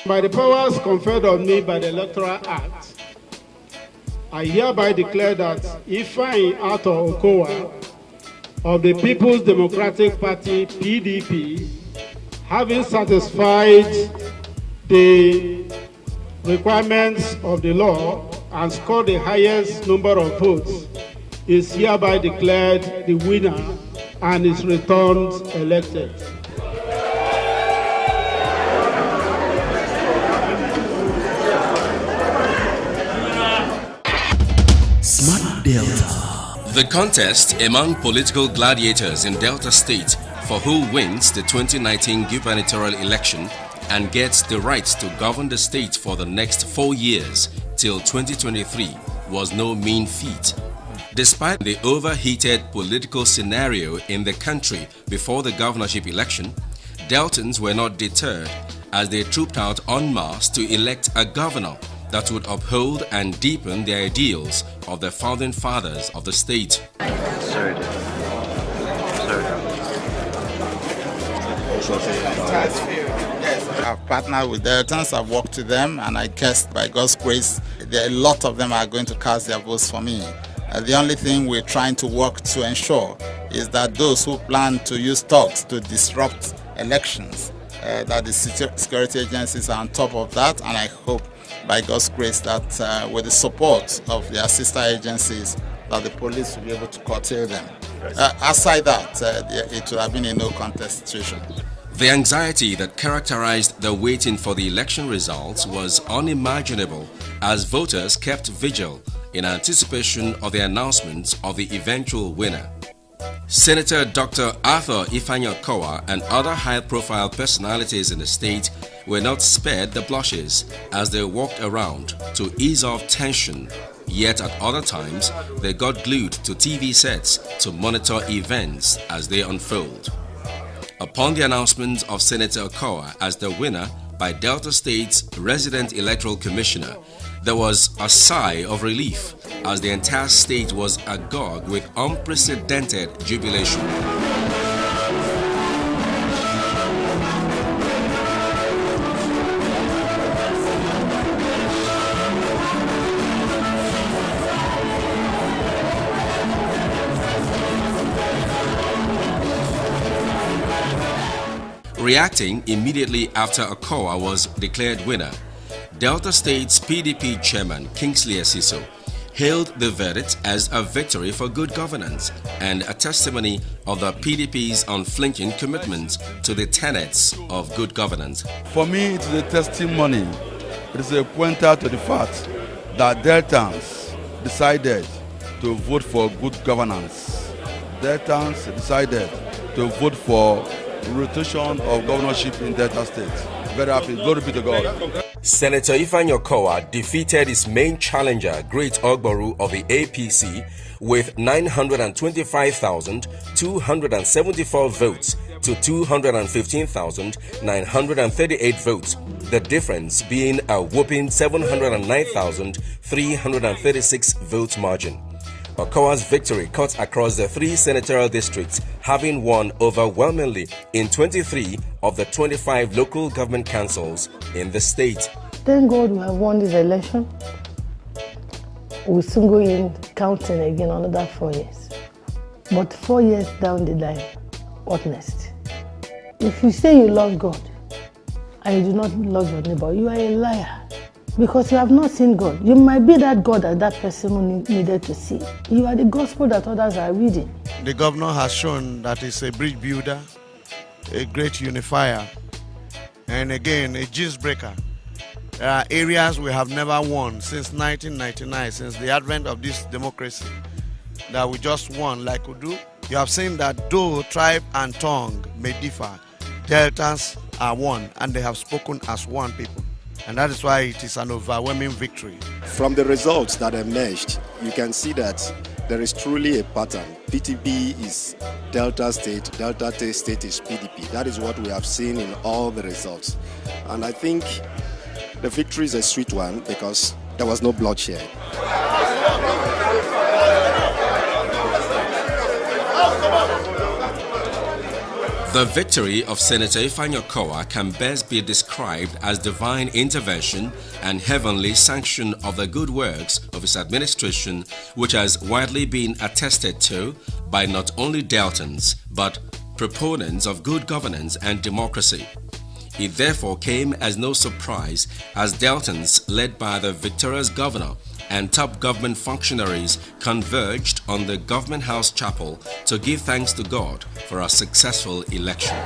By the powers conferred on me by the Electoral Act, I hereby declare that Ifeanyi Arthur Okowa of the People's Democratic Party, PDP, having satisfied the requirements of the law and scored the highest number of votes, is hereby declared the winner and is returned elected. Smart Delta. The contest among political gladiators in Delta State for who wins the 2019 gubernatorial election and gets the right to govern the state for the next 4 years till 2023 was no mean feat. Despite the overheated political scenario in the country before the governorship election, Deltans were not deterred as they trooped out en masse to elect a governor that would uphold and deepen the ideals of the founding fathers of the state. I've partnered with Deltans, I've worked with them, and I guess by God's grace, a lot of them are going to cast their votes for me. The only thing we're trying to work to ensure is that those who plan to use thugs to disrupt elections, that the security agencies are on top of that, and I hope by God's grace that with the support of their sister agencies, that the police will be able to curtail them. Aside that, it would have been a no contest situation. The anxiety that characterized the waiting for the election results was unimaginable as voters kept vigil in anticipation of the announcement of the eventual winner. Senator Dr. Arthur Ifeanyi Okowa and other high-profile personalities in the state were not spared the blushes as they walked around to ease off tension, yet at other times they got glued to TV sets to monitor events as they unfold. Upon the announcement of Senator Okowa as the winner by Delta State's resident electoral commissioner, there was a sigh of relief as the entire state was agog with unprecedented jubilation. Reacting immediately after Okowa was declared winner, Delta State's PDP chairman Kingsley Esiso hailed the verdict as a victory for good governance and a testimony of the PDP's unflinching commitment to the tenets of good governance. For me, it is a testimony. It is a pointer to the fact that Deltans decided to vote for good governance. Deltans decided to vote for rotation of governorship in Delta State. Very happy. Glory be to God. Senator Ifeanyi Okowa defeated his main challenger, Great Ogboru of the APC, with 925,274 votes to 215,938 votes, the difference being a whopping 709,336 vote margin. Okowa'S victory cut across the 3 senatorial districts, having won overwhelmingly in 23 of the 25 local government councils in the state. Thank God we have won this election. We'll soon go in counting again another 4 years. But 4 years down the line, what next? If you say you love God and you do not love your neighbor, you are a liar. Because you have not seen God. You might be that God that that person needed to see. You are the gospel that others are reading. The governor has shown that he's a bridge builder, a great unifier, and again, a gist breaker. There are areas we have never won since 1999, since the advent of this democracy, that we just won like Udu. You have seen that though tribe and tongue may differ, Deltans are one, and they have spoken as one people. And that is why it is an overwhelming victory. From the results that emerged, you can see that there is truly a pattern. PTP is Delta State is PDP. That is what we have seen in all the results. And I think the victory is a sweet one because there was no bloodshed. The victory of Senator Ifeanyi Okowa can best be described as divine intervention and heavenly sanction of the good works of his administration, which has widely been attested to by not only Deltans but proponents of good governance and democracy. It therefore came as no surprise as Deltans, led by the victorious governor and top government functionaries, converged on the Government House Chapel to give thanks to God for a successful election.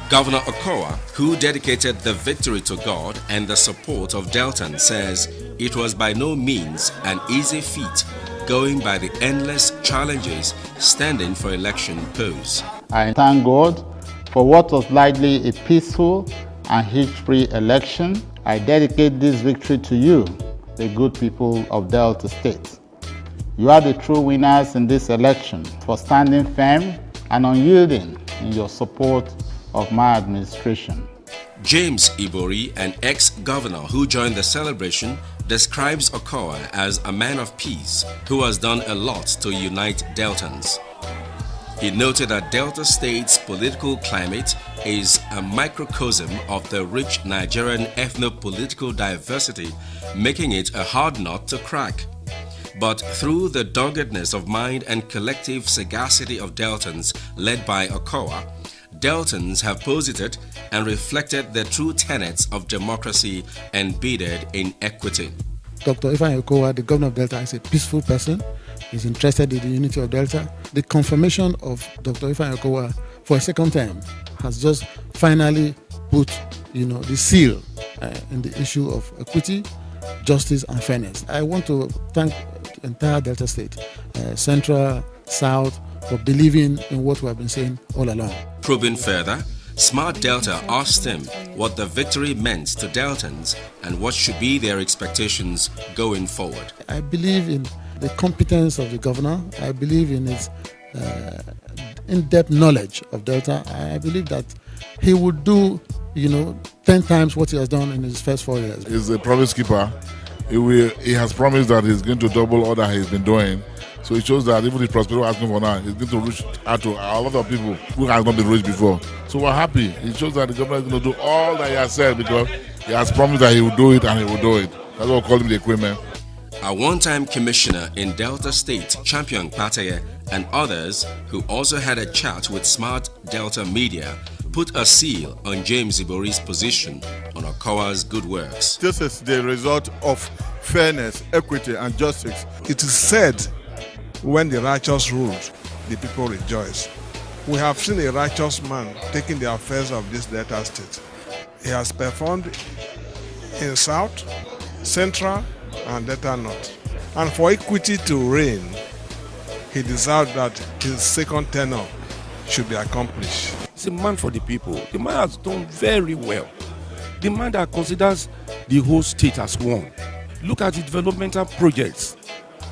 Governor Okowa, who dedicated the victory to God and the support of Deltan, says it was by no means an easy feat, going by the endless challenges standing for election pose. I thank God for what was likely a peaceful and hitch-free election. I dedicate this victory to you, the good people of Delta State. You are the true winners in this election for standing firm and unyielding in your support of my administration. James Ibori, an ex-governor who joined the celebration, describes Okowa as a man of peace who has done a lot to unite Deltans. He noted that Delta State's political climate is a microcosm of the rich Nigerian ethno-political diversity, making it a hard nut to crack. But through the doggedness of mind and collective sagacity of Deltans led by Okowa, Deltans have posited and reflected the true tenets of democracy embedded in equity. Dr. Ifeanyi Okowa, the governor of Delta, is a peaceful person. He's interested in the unity of Delta. The confirmation of Dr. Ifeanyi Okowa for a second time has just finally put, the seal in the issue of equity, justice, and fairness. I want to thank the entire Delta State, Central, South, for believing in what we have been saying all along. Probing further, Smart Delta asked him what the victory meant to Deltans and what should be their expectations going forward. I believe in the competence of the governor. I believe in his in-depth knowledge of Delta. I believe that he would do, 10 times what he has done in his first 4 years. He's a promise keeper. He has promised that he's going to double all that he's been doing. So it shows that even the prosperity asking for now is going to reach out to a lot of people who have not been reached before. So we're happy. It shows that the government is going to do all that he has said because he has promised that he will do it and he will do it. That's what we call him the equipment. A one-time commissioner in Delta State, Champion Pateye, and others who also had a chat with Smart Delta Media put a seal on James Ibori's position on Okowa'S good works. This is the result of fairness, equity, and justice. It is said, when the righteous rule, the people rejoice. We have seen a righteous man taking the affairs of this Delta State. He has performed in South, Central, and Delta North. And for equity to reign, he deserves that his second tenure should be accomplished. He's a man for the people. The man has done very well. The man that considers the whole state as one. Look at the developmental projects,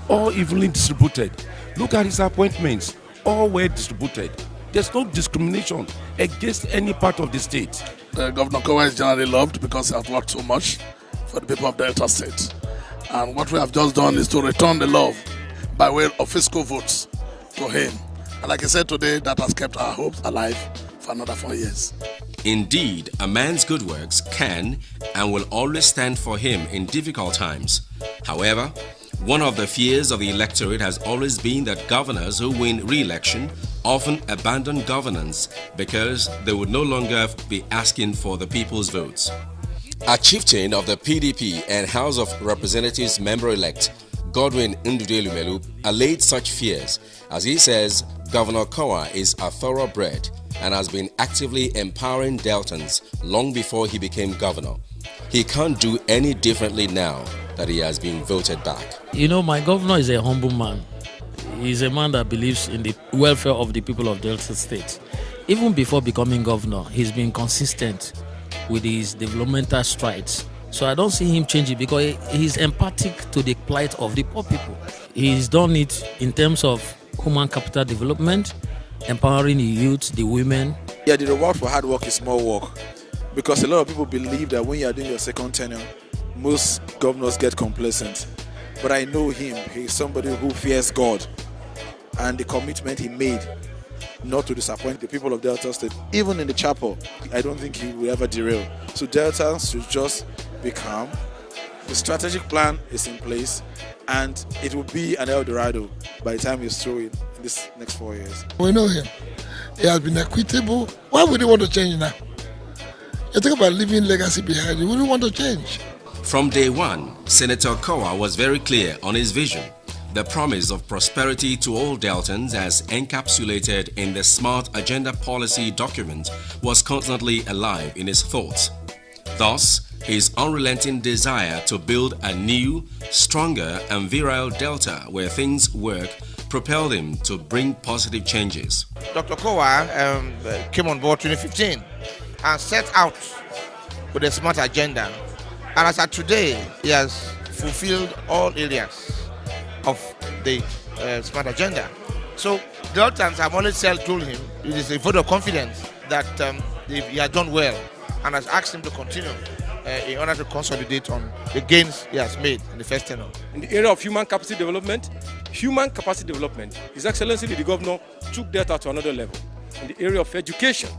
all evenly distributed. Look at his appointments, all well distributed. There's no discrimination against any part of the state. Governor Okowa is generally loved because he has worked so much for the people of Delta State. And what we have just done is to return the love by way of fiscal votes to him. And like I said today, that has kept our hopes alive for another 4 years. Indeed, a man's good works can and will always stand for him in difficult times. However, one of the fears of the electorate has always been that governors who win re-election often abandon governance because they would no longer be asking for the people's votes. A chieftain of the PDP and House of Representatives member-elect, Godwin Ndudelu-Melu, allayed such fears as he says Governor Okowa is a thoroughbred and has been actively empowering Deltans long before he became governor. He can't do any differently now that he has been voted back. My governor is a humble man. He's a man that believes in the welfare of the people of Delta State. Even before becoming governor, he's been consistent with his developmental strides. So I don't see him changing because he's empathic to the plight of the poor people. He's done it in terms of human capital development, empowering the youth, the women. Yeah, the reward for hard work is more work, because a lot of people believe that when you are doing your second tenure, most governors get complacent. But I know him. He's somebody who fears God, and the commitment he made not to disappoint the people of Delta State, even in the chapel, I don't think he will ever derail. So Deltans should just be calm. The strategic plan is in place, and it will be an El Dorado by the time he's through it in this next 4 years. We know him. He has been equitable. Why would he want to change now? You think about leaving legacy behind. You wouldn't want to change. From day one, Senator Okowa'S was very clear on his vision. The promise of prosperity to all Deltans, as encapsulated in the Smart Agenda policy document, was constantly alive in his thoughts. Thus, his unrelenting desire to build a new, stronger and virile Delta where things work propelled him to bring positive changes. Dr. Okowa'S came on board 2015 and set out with a smart agenda. And as of today, he has fulfilled all areas of the smart agenda. So Deltans have always told him it is a vote of confidence that he has done well, and has asked him to continue in order to consolidate on the gains he has made in the first tenure. In the area of human capacity development, His Excellency the Governor took Delta to another level. In the area of education,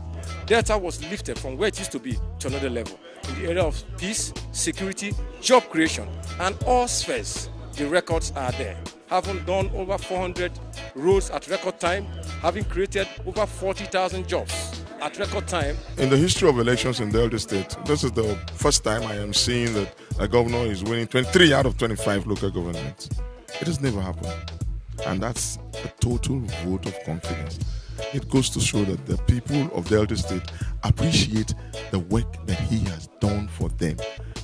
Delta was lifted from where it used to be to another level. In the area of peace, security, job creation, and all spheres, the records are there. Having done over 400 roads at record time, having created over 40,000 jobs at record time. In the history of elections in Delta State, this is the first time I am seeing that a governor is winning 23 out of 25 local governments. It has never happened. And that's a total vote of confidence. It goes to show that the people of Delta State appreciate the work that he has done for them.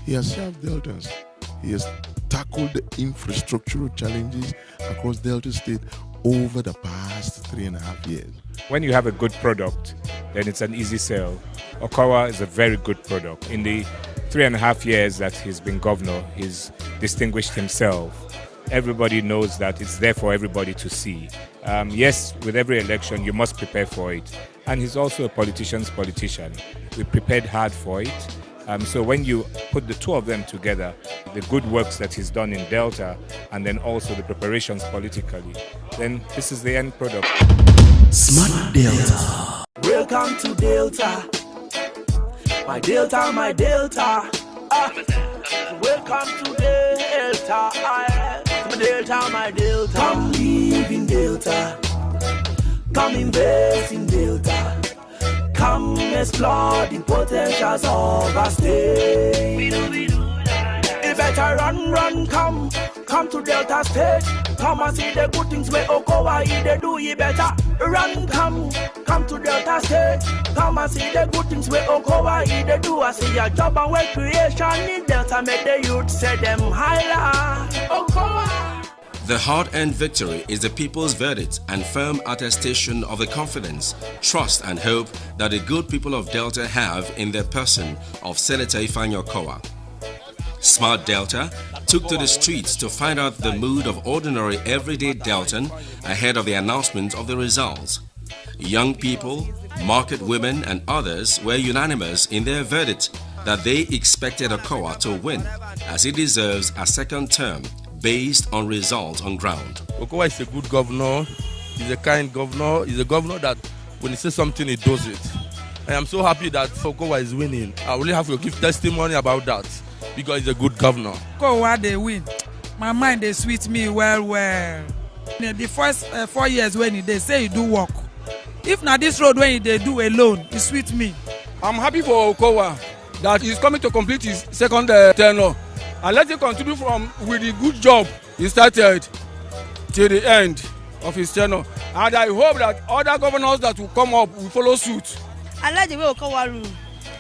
He has served Deltans. He has tackled the infrastructural challenges across Delta State over the past 3.5 years. When you have a good product, then it's an easy sell. Okowa'S is a very good product. In the 3.5 years that he's been governor, he's distinguished himself. Everybody knows that it's there for everybody to see. Yes, with every election, you must prepare for it. And he's also a politician's politician. We prepared hard for it. So when you put the two of them together, the good works that he's done in Delta, and then also the preparations politically, then this is the end product. Smart Delta. Welcome to Delta. My Delta, my Delta. Welcome to Delta. My Delta, my Delta. Come live in Delta. Come invest in Delta. Come explore the potentials of our state. You better run, come to Delta State. Come and see the good things where Okowa'S they do. You better run, come to Delta State. Come and see the good things where Okowa'S they do. I see your job and work creation in Delta. Make the youth say them higher. Okowa'S. The hard-earned victory is the people's verdict and firm attestation of the confidence, trust and hope that the good people of Delta have in the person of Senator Ifeanyi Okowa'S. Smart Delta took to the streets to find out the mood of ordinary everyday Deltan ahead of the announcement of the results. Young people, market women and others were unanimous in their verdict that they expected Okowa'S to win, as he deserves a second term based on results on ground. Okowa'S is a good governor. He's a kind governor. He's a governor that when he says something, he does it. I am so happy that Okowa'S is winning. I really have to give testimony about that because he's a good governor. Okowa'S they win. My mind they sweet me well. The first 4 years when they say he do work. If not this road when they do alone, it sweet me. I'm happy for Okowa'S that he's coming to complete his second tenure. And let him continue with the good job he started till the end of his tenure. And I hope that other governors that will come up will follow suit. I like the way Okowa'S rule.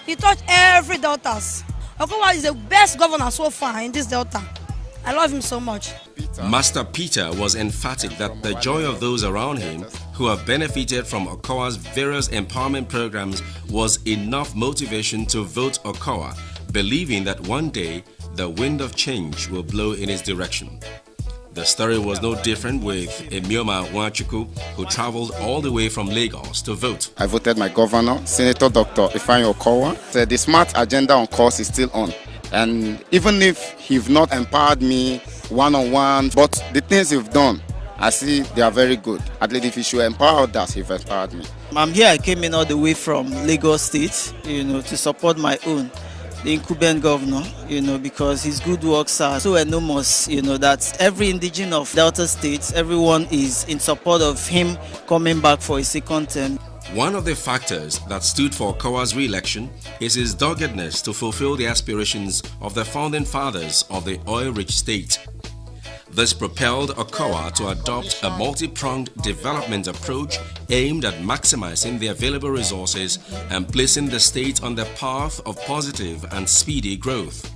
He touched every Deltas. Okowa'S is the best governor so far in this Delta. I love him so much. Peter Master Peter was emphatic that the joy of those around him who have benefited from Okowa'S various empowerment programs was enough motivation to vote Okowa, believing that one day the wind of change will blow in his direction. The story was no different with Emioma Nwachukwu, who traveled all the way from Lagos to vote. I voted my governor, Senator Dr. Ifeanyi Okowa. The smart agenda on course is still on. And even if he've not empowered me one-on-one, but the things he've done, I see they are very good. At least if he should empower others, he've empowered me. I'm here, I came in all the way from Lagos State, to support my own, the incumbent governor, because his good works are so enormous, that every indigenous of Delta State, everyone is in support of him coming back for a second term. One of the factors that stood for Okowa'S re-election is his doggedness to fulfill the aspirations of the founding fathers of the oil-rich state. This propelled Okowa to adopt a multi-pronged development approach aimed at maximizing the available resources and placing the state on the path of positive and speedy growth.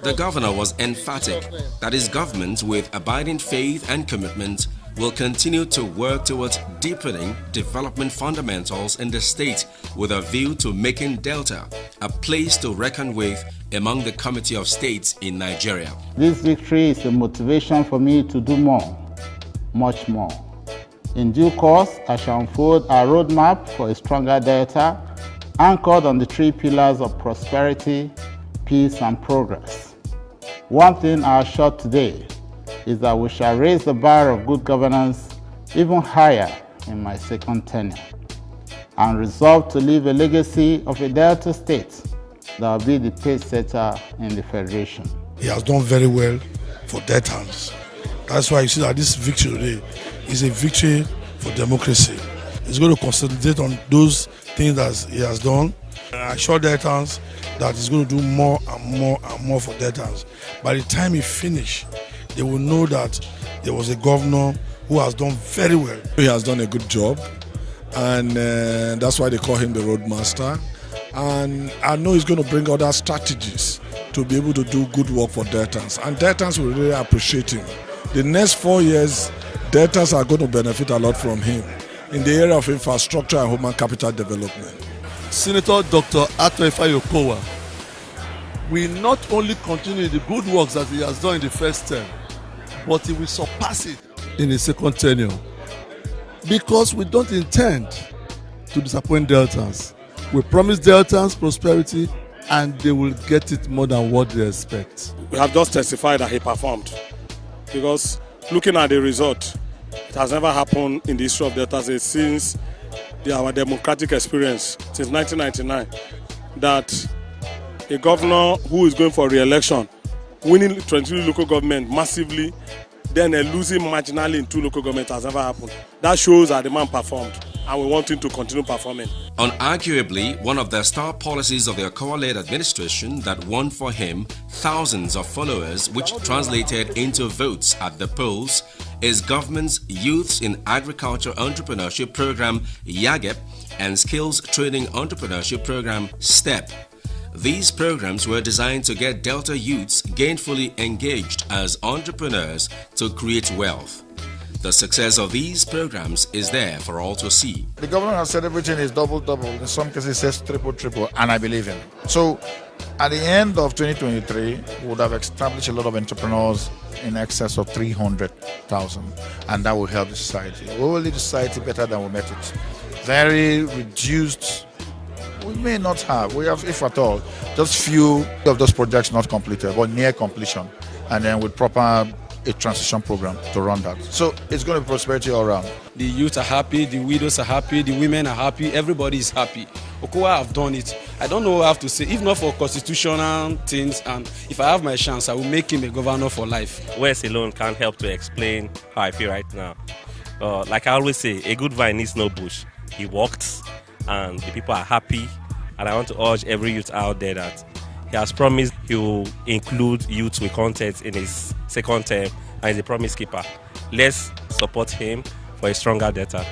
The governor was emphatic that his government, with abiding faith and commitment, will continue to work towards deepening development fundamentals in the state with a view to making Delta a place to reckon with among the Committee of States in Nigeria. This victory is a motivation for me to do more, much more. In due course, I shall unfold a roadmap for a stronger Delta anchored on the three pillars of prosperity, peace, and progress. One thing I assure today is that we shall raise the bar of good governance even higher in my second tenure, and resolve to leave a legacy of a Delta state that will be the pace setter in the Federation. He has done very well for Deltans. That's why you see that this victory today is a victory for democracy. He's going to consolidate on those things that he has done. And I assure Deltans that he's going to do more and more and more for Deltans. By the time he finishes, they will know that there was a governor who has done very well. He has done a good job, and that's why they call him the Roadmaster. And I know he's going to bring other strategies to be able to do good work for Deltans. And Deltans will really appreciate him. The next 4 years, Deltans are going to benefit a lot from him in the area of infrastructure and human capital development. Senator Dr. Ifeanyi Okowa will not only continue the good works that he has done in the first term, but he will surpass it in his second tenure. Because we don't intend to disappoint Deltans. We promise Deltans prosperity, and they will get it more than what they expect. We have just testified that he performed, because looking at the result, it has never happened in the history of Delta State since our democratic experience, since 1999, that a governor who is going for re-election, winning 22 local government massively, then losing marginally in 2 local governments has never happened. That shows that the man performed, and we want him to continue performing. Unarguably, one of the star policies of the Okowa-led administration that won for him thousands of followers, which translated into votes at the polls, is government's Youths in Agriculture Entrepreneurship Program, YAGEP, and Skills Training Entrepreneurship Program, STEP. These programs were designed to get Delta youths gainfully engaged as entrepreneurs to create wealth. The success of these programs is there for all to see. The governor has said everything is double-double. In some cases, he says triple-triple, and I believe him. So, at the end of 2023, we would have established a lot of entrepreneurs in excess of 300,000, and that will help the society. We will lead the society better than we met it. Very reduced. We may not have. We have, if at all, just few of those projects not completed, but near completion, and then with proper a transition program to run that. So it's going to be prosperity all around. The youth are happy, the widows are happy, the women are happy, everybody is happy. Okowa have done it. I don't know what I have to say. If not for constitutional things, and if I have my chance, I will make him a governor for life. Words alone can't help to explain how I feel right now. Like I always say, a good vine needs no bush. He walked, and the people are happy. And I want to urge every youth out there that he has promised he will include youth with content in his second term, and he's a promise keeper. Let's support him for a stronger Delta.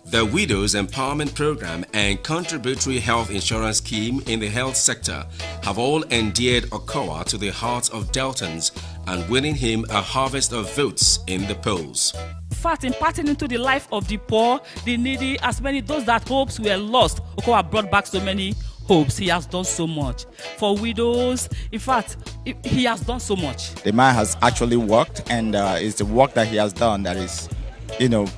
The Widows Empowerment Program and Contributory Health Insurance Scheme in the health sector have all endeared Okowa to the hearts of Deltans and winning him a harvest of votes in the polls. In fact, imparting into the life of the poor, the needy, as many those that hopes were lost, Okowa brought back so many hopes. He has done so much for widows. In fact, he has done so much. The man has actually worked, and it's the work that he has done that is,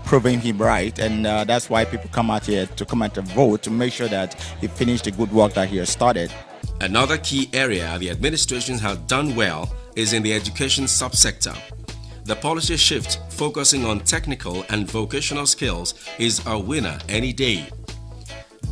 proving him right, and that's why people come out here to come out and vote to make sure that he finished the good work that he has started. Another key area the administration has done well is in the education subsector. The policy shift focusing on technical and vocational skills is a winner any day.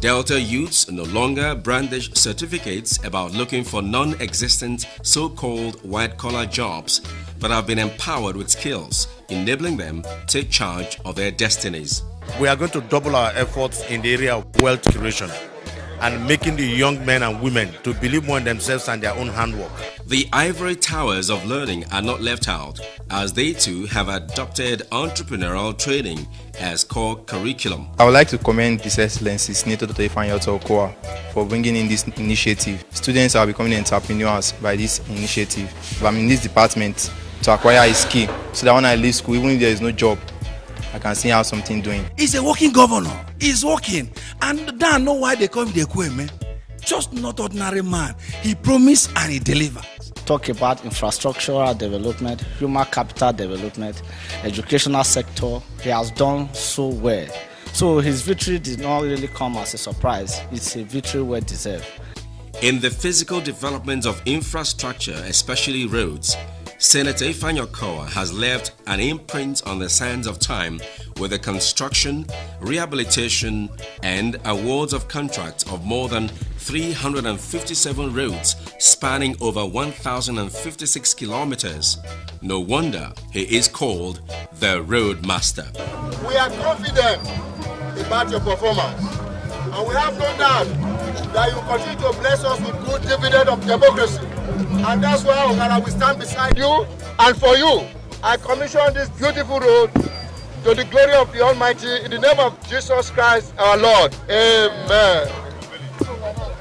Delta youths no longer brandish certificates about looking for non-existent so-called white-collar jobs, but have been empowered with skills, enabling them to take charge of their destinies. We are going to double our efforts in the area of wealth creation and making the young men and women to believe more in themselves and their own handwork. The ivory towers of learning are not left out, as they too have adopted entrepreneurial training as core curriculum. I would like to commend His Excellency Senator Dr. Okowa for bringing in this initiative. Students are becoming entrepreneurs by this initiative. I'm in this department to acquire a skill so that when I leave school, even if there is no job, I can see how something doing. He's a working governor. He's working. And Dan know why they call him the Kweme. Just not ordinary man. He promised and he delivered. Talk about infrastructural development, human capital development, educational sector. He has done so well. So his victory did not really come as a surprise. It's a victory well deserved. In the physical development of infrastructure, especially roads, Senator Ifeanyi Okowa has left an imprint on the sands of time with the construction, rehabilitation, and awards of contracts of more than 357 roads spanning over 1,056 kilometers. No wonder he is called the Road Master. We are confident about your performance, and we have no doubt that you continue to bless us with good dividend of democracy. And that's why Ogara will stand beside you and for you. I commission this beautiful road to the glory of the Almighty in the name of Jesus Christ our Lord. Amen.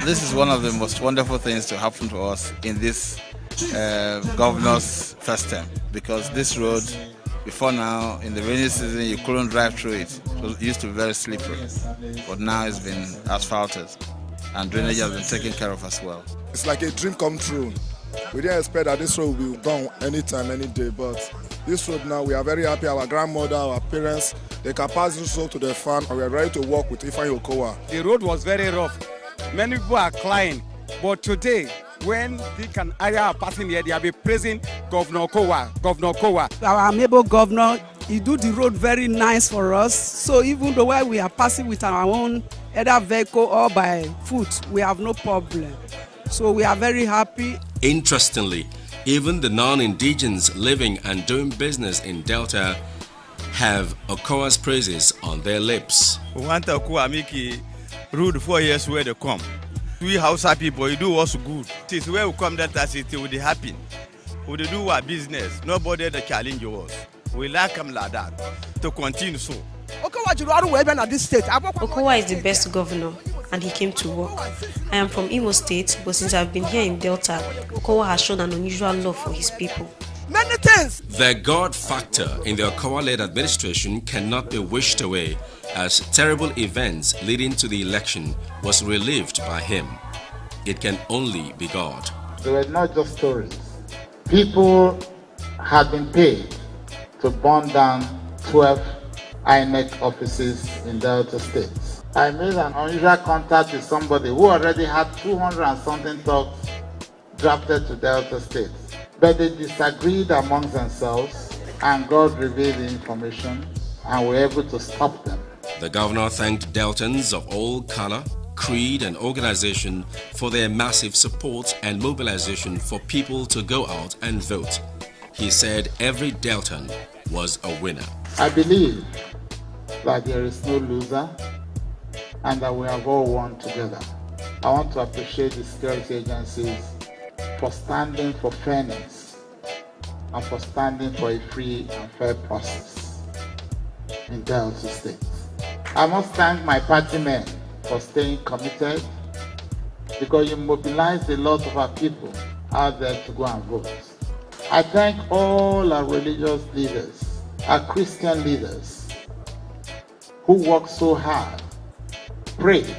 This is one of the most wonderful things to happen to us in this governor's first term, because this road, before now, in the rainy season, you couldn't drive through it. It used to be very slippery, but now it's been asphalted and drainage has been taken care of as well. It's like a dream come true. We didn't expect that this road will be done anytime, any day, but this road now, we are very happy. Our grandmother, our parents, they can pass this road to their farm, and we are ready to work with Ifeanyi Okowa. The road was very rough. Many people are crying, but today, when Dick and Aya are passing here, they will be praising Governor Okowa. Governor Okowa. Our amiable governor, he do the road very nice for us. So even though while we are passing with our own either vehicle or by foot, we have no problem. So we are very happy. Interestingly, even the non-indigens living and doing business in Delta have Okowa'S praises on their lips. We want Okowa make a road 4 years where they come. We Hausa people, you do what's good. It is where we come Delta City, we happen. We do our business. Nobody that challenge us. We like them like that to continue so. Okowa is the best governor, and he came to work. I am from Imo State, but since I've been here in Delta, Okowa has shown an unusual love for his people. Many things. The God factor in the Okowa-led administration cannot be wished away, as terrible events leading to the election was relived by him. It can only be God. They were not just stories. People had been paid to burn down 12 INEC offices in Delta State. I made an unusual contact with somebody who already had 200 and something thugs drafted to Delta State. But they disagreed amongst themselves, and God revealed the information and were able to stop them. The governor thanked Deltans of all color, creed and organization for their massive support and mobilization for people to go out and vote. He said every Deltan was a winner. I believe that there is no loser and that we have all won together. I want to appreciate the security agencies for standing for fairness and for standing for a free and fair process in Delta State. I must thank my party men for staying committed, because you mobilized a lot of our people out there to go and vote. I thank all our religious leaders, our Christian leaders, who worked so hard, prayed,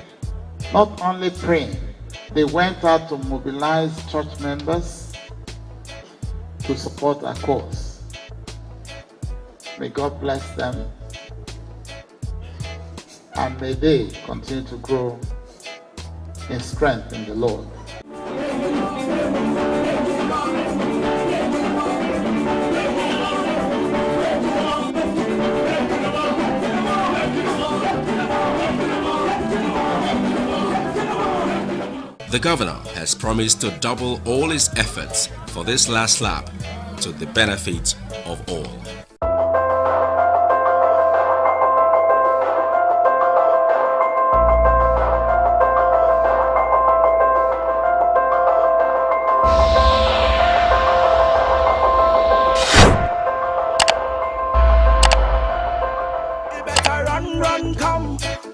not only praying, they went out to mobilize church members to support our cause. May God bless them, and may they continue to grow in strength in the Lord. The governor has promised to double all his efforts for this last lap to the benefit of all.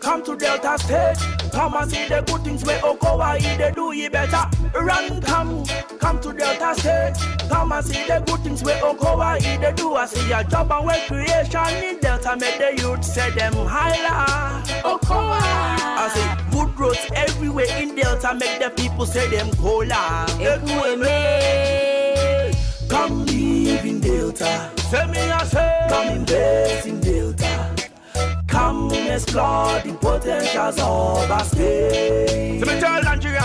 Come to Delta State, come and see the good things where Okowa'S they do. You better run, come to Delta State, come and see the good things where Okowa'S they do. I see your job and work creation in Delta, make the youth say them highlight Okowa. I see good roads everywhere in Delta, make the people say them cola. Come live in Delta, say me I say, come invest in Delta. Come explore the potentials of our state. So me tell Nigeria,